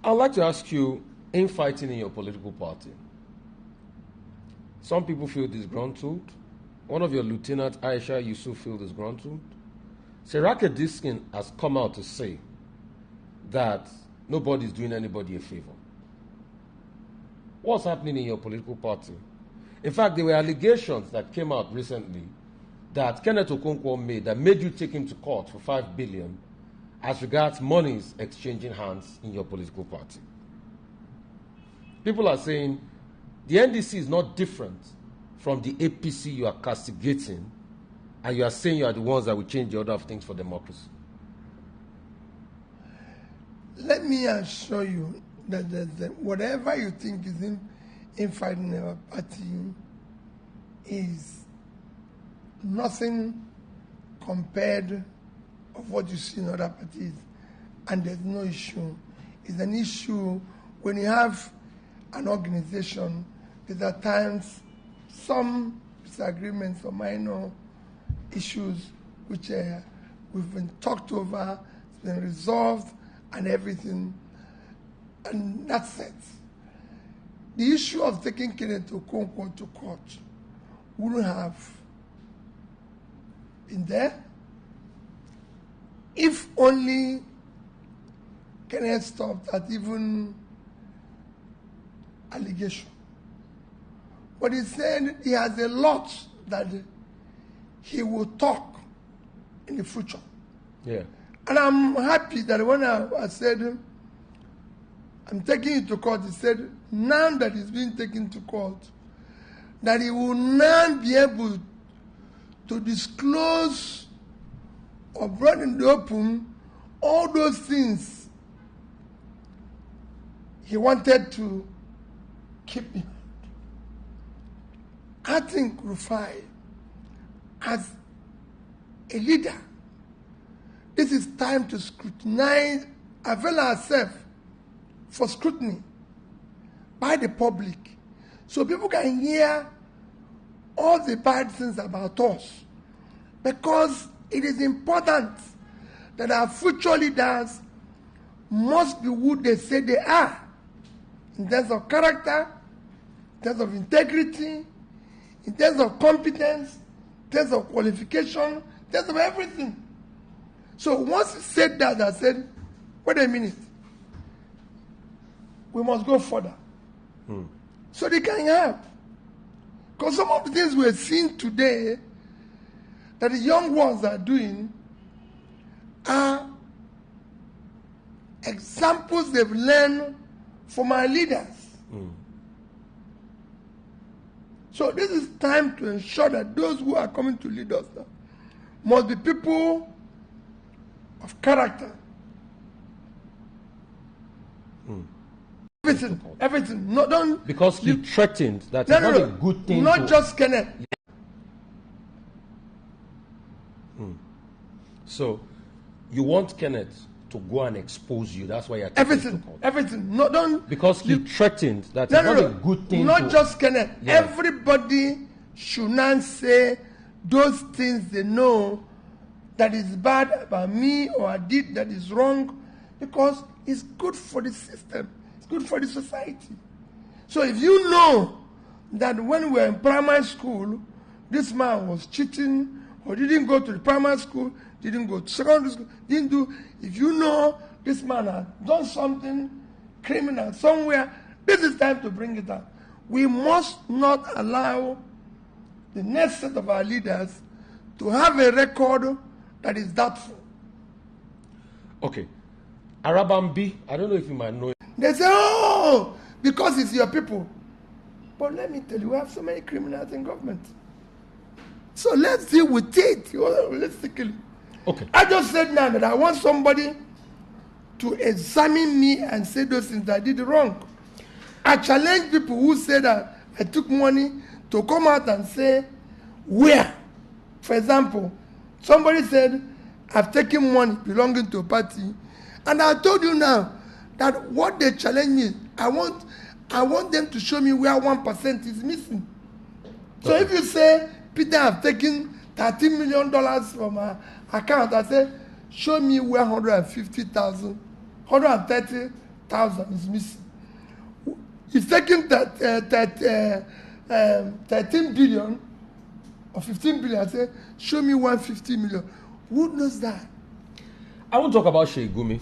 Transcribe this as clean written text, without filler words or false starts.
I'd like to ask you, infighting in your political party. Some people feel disgruntled. One of your lieutenants, Aisha Yusuf, feel disgruntled. Serake Diskin has come out to say that nobody's doing anybody a favor. What's happening in your political party? In fact, there were allegations that came out recently that Kenneth Okonkwo made you take him to court for 5 billion as regards monies exchanging hands in your political party. People are saying the NDC is not different from the APC you are castigating, and you are saying you are the ones that will change the order of things for democracy. Let me assure you that whatever you think is infighting in our party is nothing compared of what you see in other parties, and there's no issue. It's an issue when you have an organization. There's at times some disagreements or minor issues which we've been talked over, it's been resolved, and everything. And that's it. The issue of taking Kenneth Okonkwo to court wouldn't have been there if only Kenneth stopped at even allegation. But he said he has a lot that he will talk in the future. Yeah. And I'm happy that when I said, I'm taking it to court, he said, now that he's being taken to court, that he will now be able to disclose or bring in the open all those things he wanted to keep behind. I think Rufai, as a leader, this is time to scrutinize, avail ourselves for scrutiny by the public, so people can hear all the bad things about us. Because it is important that our future leaders must be who they say they are, in terms of character, in terms of integrity, in terms of competence, in terms of qualification, in terms of everything. So once he said that, I said, wait a minute, we must go further. So they can help. Because some of the things we're seeing today that the young ones are doing are examples they've learned from our leaders. So this is time to ensure that those who are coming to lead us now must be people of character. Everything. No, don't. Because he threatened that it's not a good thing. Not just Kenneth. So, you want Kenneth to go and expose you. That's why you're taking everything. Everything. No, don't. Because he threatened that it's not a good thing. Not just Kenneth. Yeah. Everybody should not say those things they know that is bad about me or I did that is wrong, because it's good for the system. It's good for the society. So if you know that when we were in primary school, this man was cheating or didn't go to the primary school, didn't go to secondary school, didn't do, if you know this man had done something criminal somewhere, this is time to bring it up. We must not allow the next set of our leaders to have a record that is doubtful. Okay. Arabambi, I don't know if you might know it. They say, oh, because it's your people. But let me tell you, we have so many criminals in government. So let's deal with it holistically. Okay. I just said now that I want somebody to examine me and say those things that I did wrong. I challenge people who say that I took money to come out and say where. For example, somebody said, I've taken money belonging to a party, and I told you now that what they challenge me, I want them to show me where 1% is missing. So if you say, Peter, I've taken $13 million from my account, I say, show me where 130,000 thousand is missing. He's taking that 13 billion or 15 billion and say, show me 150 million. Who knows that? I won't talk about Sheikh Gumi.